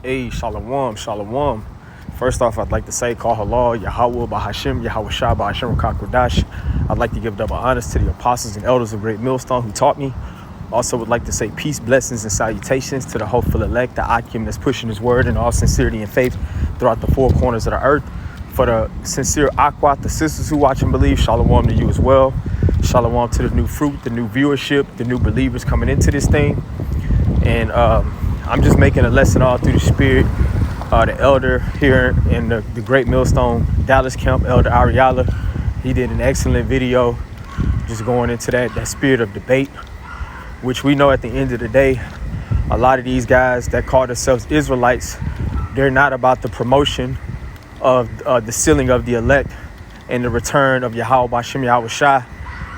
Hey, Shalom, Shalom. First off, I'd like to say, Call Halal, Yahweh, Bahashim, Yahweh Shah, Bahashim, Rakakwadash. I'd like to give double honors to the apostles and elders of Great Millstone who taught me. Also would like to say peace, blessings, and salutations to the hopeful elect, the Akim that's pushing his word in all sincerity and faith throughout the four corners of the earth. For the sincere Akwat, the sisters who watch and believe, Shalom to you as well. Shalom to the new fruit, the new viewership, the new believers coming into this thing. And I'm just making a lesson all through the spirit. The elder here in the Great Millstone Dallas camp, Elder Ariala, he did an excellent video just going into that spirit of debate, which we know at the end of the day, a lot of these guys that call themselves Israelites, they're not about the promotion of the sealing of the elect and the return of Yahweh Bashem Yahweh Shai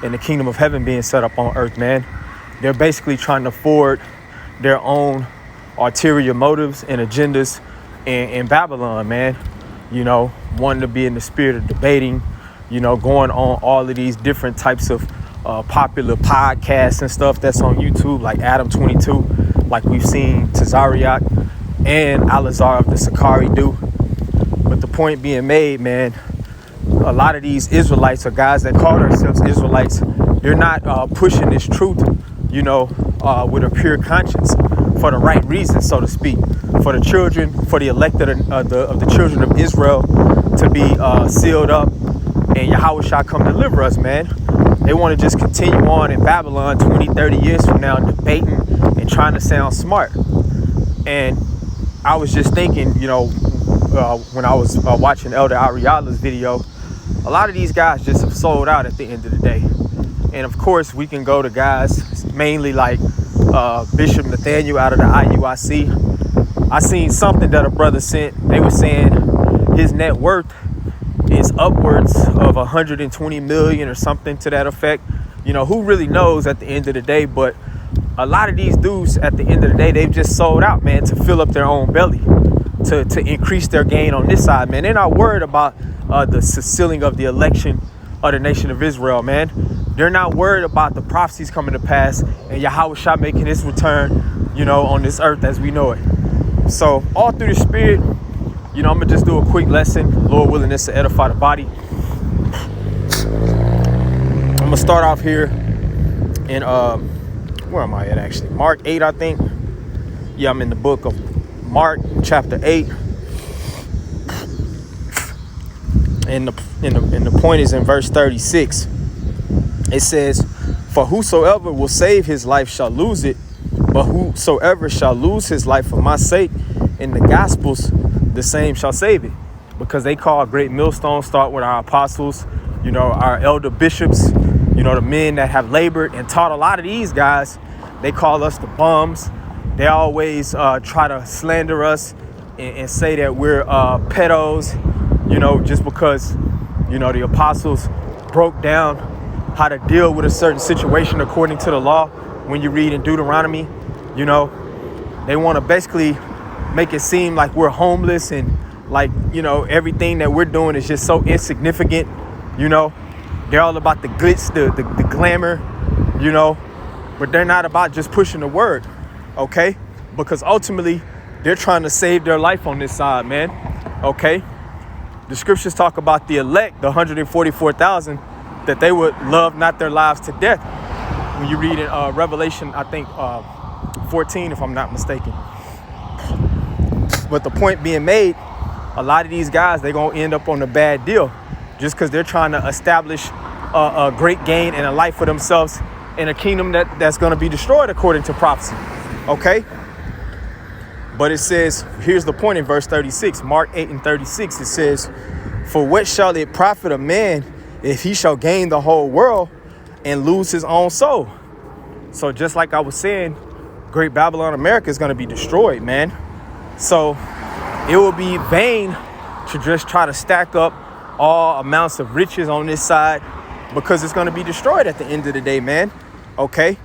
and the kingdom of heaven being set up on earth, man. They're basically trying to forward their own ulterior motives and agendas in Babylon, man. You know, wanting to be in the spirit of debating, you know, going on all of these different types of popular podcasts and stuff that's on YouTube, like Adam 22, like we've seen Tazariak and Alazar of the Sakari do. But the point being made, man, a lot of these Israelites or guys that call themselves Israelites, they're not pushing this truth, you know, with a pure conscience for the right reasons, so to speak, for the children, for the elected of the children of Israel to be sealed up and Yahweh shall come deliver us, man. They want to just continue on in Babylon 20, 30 years from now, debating and trying to sound smart. And I was just thinking, you know, when I was watching Elder Ariala's video, a lot of these guys just have sold out at the end of the day. And of course, we can go to guys mainly like Bishop Nathaniel out of the IUIC. I seen something that a brother sent. They were saying his net worth is upwards of 120 million or something to that effect. You know, who really knows at the end of the day? But a lot of these dudes at the end of the day, they've just sold out, man, to fill up their own belly, to increase their gain on this side, man. They're not worried about the sealing of the election of the nation of Israel, man. They're not worried about the prophecies coming to pass and Yahweh Shah making his return, you know, on this earth as we know it. So all through the spirit, you know, I'm gonna just do a quick lesson, Lord willing, this to edify the body. I'm gonna start off here in where am I at actually? Mark 8, I think. Yeah, I'm in the book of Mark, chapter 8. And the point is in verse 36. It says, "For whosoever will save his life shall lose it, but whosoever shall lose his life for my sake in the gospels, the same shall save it." Because they call Great Millstone, start with our apostles, you know, our elder bishops, you know, the men that have labored and taught a lot of these guys. They call us the bums. They always try to slander us and say that we're pedos, you know, just because, you know, the apostles broke down how to deal with a certain situation according to the law. When you read in Deuteronomy, you know, they want to basically make it seem like we're homeless and like, you know, everything that we're doing is just so insignificant. You know, they're all about the glitz, the glamour, you know, but they're not about just pushing the word, okay? Because ultimately they're trying to save their life on this side, man, okay? The scriptures talk about the elect, the 144,000, that they would love not their lives to death. When you read in Revelation, I think 14, if I'm not mistaken. But the point being made, a lot of these guys, they're going to end up on a bad deal just because they're trying to establish a great gain and a life for themselves in a kingdom that's going to be destroyed according to prophecy, okay? But it says, here's the point in verse 36, Mark 8 and 36, it says, "For what shall it profit a man if he shall gain the whole world and lose his own soul?" So just like I was saying, Great Babylon America is going to be destroyed, man. So it will be vain to just try to stack up all amounts of riches on this side because it's going to be destroyed at the end of the day, man. Okay?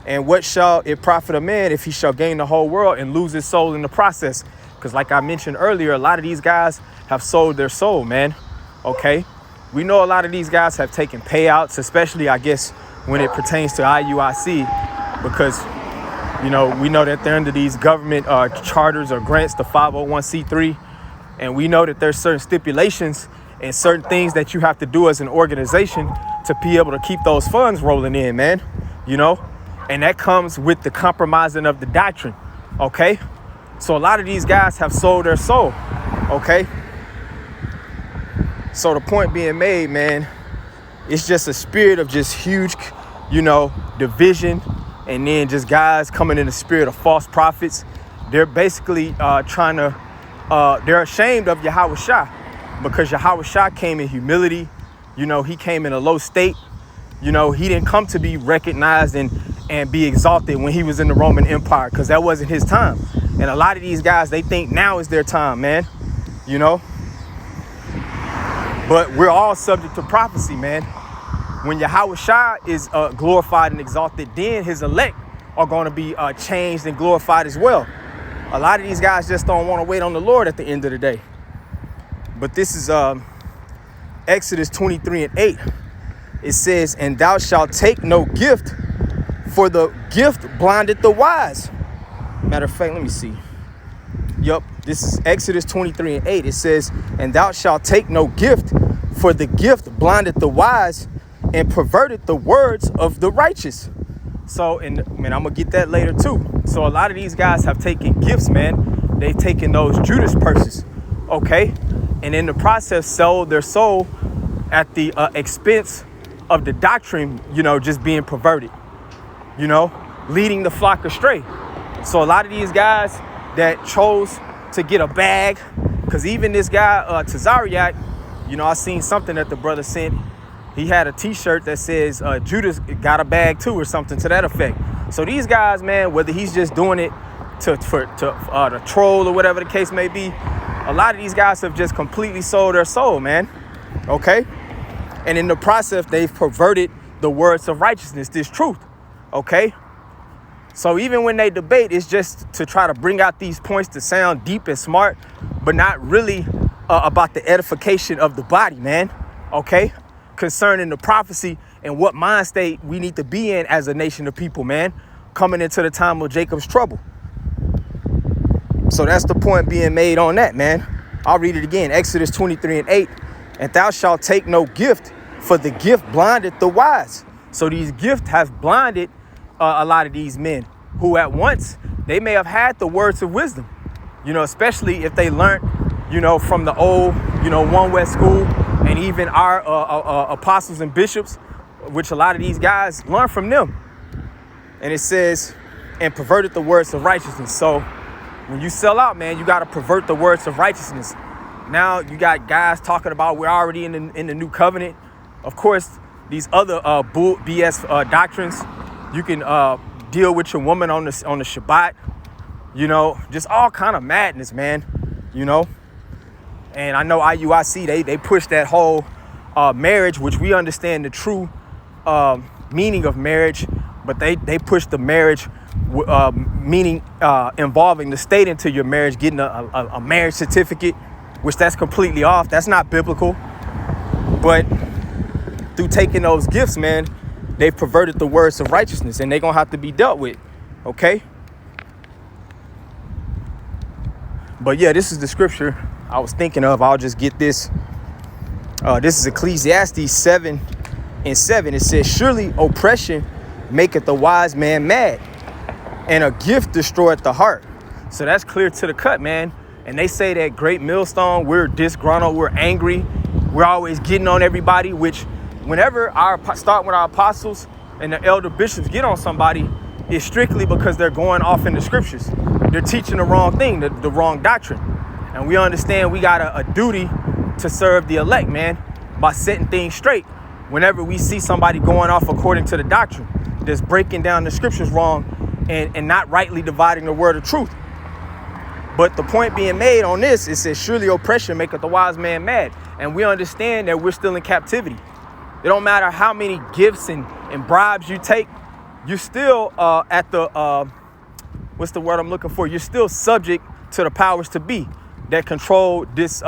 And what shall it profit a man if he shall gain the whole world and lose his soul in the process? Because like I mentioned earlier, a lot of these guys have sold their soul, man. Okay? We know a lot of these guys have taken payouts, especially, I guess, when it pertains to IUIC, because You know, we know that they're under these government charters or grants, the 501c3, and we know that there's certain stipulations and certain things that you have to do as an organization to be able to keep those funds rolling in, man. You know, and that comes with the compromising of the doctrine. Okay, so a lot of these guys have sold their soul. Okay, so the point being made, man, it's just a spirit of just huge, you know, division. And then just guys coming in the spirit of false prophets. They're basically they're ashamed of Yahweh Shah, because Yahweh Shah came in humility. You know, he came in a low state. You know, he didn't come to be recognized and be exalted when he was in the Roman Empire, because that wasn't his time. And a lot of these guys, they think now is their time, man. You know, but we're all subject to prophecy, man. When Yahweh Shah is glorified and exalted, then his elect are going to be changed and glorified as well. A lot of these guys just don't want to wait on the Lord at the end of the day. But this is Exodus 23:8. It says, "And thou shalt take no gift, for the gift blinded the wise." Matter of fact, let me see. Yup, this is Exodus 23:8. It says, "And thou shalt take no gift, for the gift blinded the wise, and perverted the words of the righteous." So, and man, I'm gonna get that later too. So a lot of these guys have taken gifts, man. They've taken those Judas purses, okay? And in the process sold their soul at the expense of the doctrine, you know, just being perverted, you know, leading the flock astray. So a lot of these guys that chose to get a bag, because even this guy, Tazariak, you know, I seen something that the brother sent. He had a t-shirt that says Judas got a bag too, or something to that effect. So these guys, man, whether he's just doing it to troll or whatever the case may be, a lot of these guys have just completely sold their soul, man. Okay? And in the process, they've perverted the words of righteousness, this truth. Okay? So even when they debate, it's just to try to bring out these points to sound deep and smart, but not really about the edification of the body, man. Okay? Concerning the prophecy and what mind state we need to be in as a nation of people, man, coming into the time of Jacob's trouble. So that's the point being made on that, man. I'll read it again. Exodus 23:8. "And thou shalt take no gift, for the gift blinded the wise." So these gifts have blinded a lot of these men who at once they may have had the words of wisdom, you know, especially if they learned, you know, from the old, you know, One West school. And even our apostles and bishops, which a lot of these guys learn from them. And it says, "And perverted the words of righteousness." So when you sell out, man, you got to pervert the words of righteousness. Now you got guys talking about we're already in the new covenant. Of course, these other BS doctrines, you can deal with your woman on the Shabbat, you know, just all kind of madness, man, you know. And I know IUIC, they push that whole marriage, which we understand the true meaning of marriage, but they push the marriage meaning involving the state into your marriage, getting a marriage certificate, which that's completely off. That's not biblical. But through taking those gifts, man, they've perverted the words of righteousness, and they're going to have to be dealt with, okay? But yeah, this is the scripture I was thinking of. I'll just get this. This is Ecclesiastes 7:7. It says, "Surely oppression maketh the wise man mad, and a gift destroyeth the heart." So that's clear to the cut, man. And they say that Great Millstone, we're disgruntled, we're angry, we're always getting on everybody, which whenever start with our apostles and the elder bishops get on somebody, it's strictly because they're going off in the scriptures. They're teaching the wrong thing, the wrong doctrine. And we understand we got a duty to serve the elect, man, by setting things straight whenever we see somebody going off according to the doctrine, that's breaking down the scriptures wrong and not rightly dividing the word of truth. But the point being made on this, it says, "Surely oppression maketh the wise man mad." And we understand that we're still in captivity. It don't matter how many gifts and bribes you take, you're still at the, what's the word I'm looking for? You're still subject to the powers to be that control this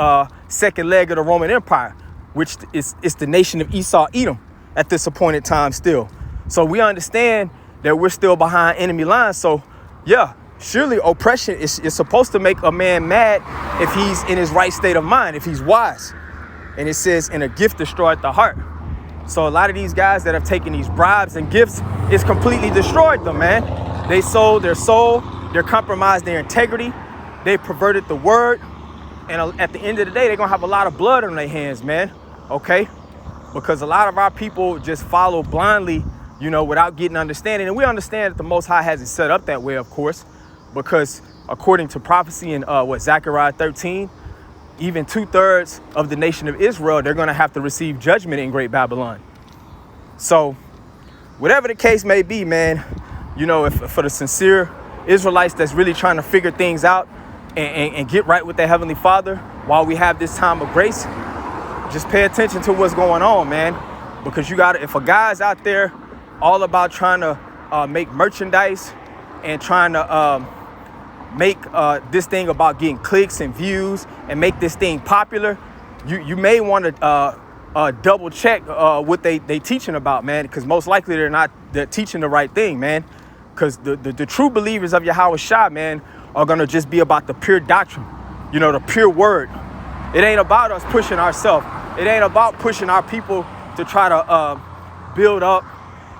second leg of the Roman Empire, which is the nation of Esau, Edom, at this appointed time still. So we understand that we're still behind enemy lines. So Yeah, surely oppression is supposed to make a man mad if he's in his right state of mind, if he's wise. And it says, and a gift destroyed the heart. So a lot of these guys that have taken these bribes and gifts, it's completely destroyed them, man. They sold their soul, they compromised their integrity, they perverted the word. And at the end of the day, they're gonna have a lot of blood on their hands, man, okay? Because a lot of our people just follow blindly, you know, without getting understanding. And we understand that the Most High has it set up that way, of course, because according to prophecy in Zechariah 13, even 2/3 of the nation of Israel, they're going to have to receive judgment in Great Babylon. So whatever the case may be, man, you know, if for the sincere Israelites that's really trying to figure things out and get right with their Heavenly Father while we have this time of grace, just pay attention to what's going on, man. Because you got to, if a guy's out there all about trying to make merchandise and trying to make this thing about getting clicks and views and make this thing popular, you may want to double check what they teaching about, man, because most likely they're teaching the right thing, man. Because the true believers of Yahweh Shah, man, are gonna just be about the pure doctrine, you know, the pure word. It ain't about us pushing ourselves. It ain't about pushing our people to try to build up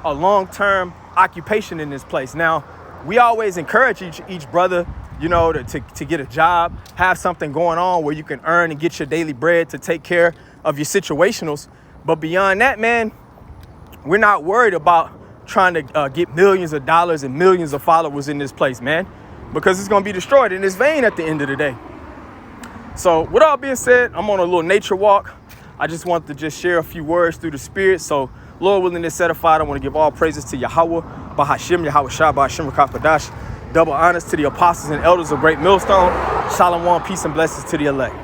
a long-term occupation in this place. Now, we always encourage each brother, you know, to get a job, have something going on where you can earn and get your daily bread to take care of your situationals. But beyond that, man, we're not worried about trying to get millions of dollars and millions of followers in this place, man, because it's going to be destroyed in this vein at the end of the day. So with all being said, I'm on a little nature walk. I just want to just share a few words through the Spirit. So Lord willing and certified, I want to give all praises to Yahweh, Bahashim, Yahweh Shah, Bahashim, Rakakadash. Double honors to the apostles and elders of Great Millstone. Shalom, peace and blessings to the elect.